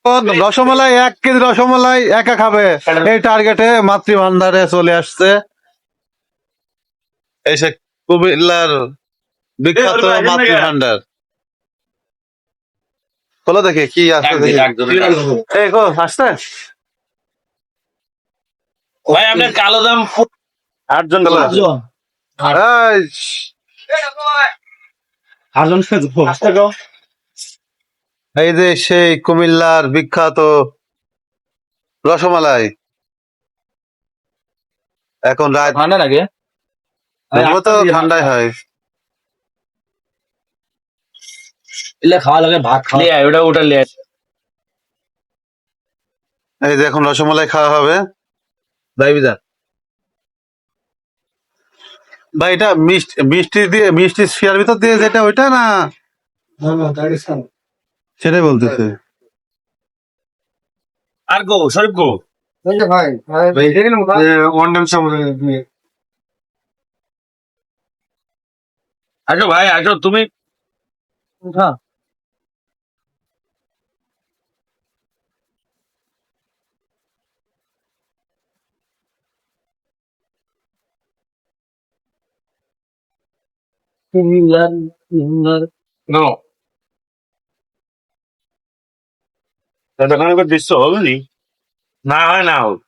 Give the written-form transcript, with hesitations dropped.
Rasmalai 1 KG rasmalai একা খাবে এই টার্গেটে মাতৃ ভান্ডারে চলে আসছে। এই সে কুমিল্লার বিখ্যাত মাতৃ ভান্ডার। বলো দেখি কি আছে দেখি। এই গো আসছে ভাই আপনার কালো দাম 8 জন। এই যে সেই কুমিল্লার বিখ্যাত রসমালাই। এখন রাত ঠান্ডা লাগে তো ঠান্ডাই হয়। খাওয়া লাগে ভাত খাওয়া ওটা ওটা লিয়ে এই যে এখন রসমালাই খাওয়া হবে। ভাই বিদা ভাই এটা মিষ্টি দিয়ে মিষ্টি শিয়ার ভিতর দিয়ে যেটা ওইটা না সেটাই বলতেছে। আর গো শরীফ গো ভাই আসো ভাই আসো তুমি নাও দোকানে দৃশ্য হবে নি না হয় না হোক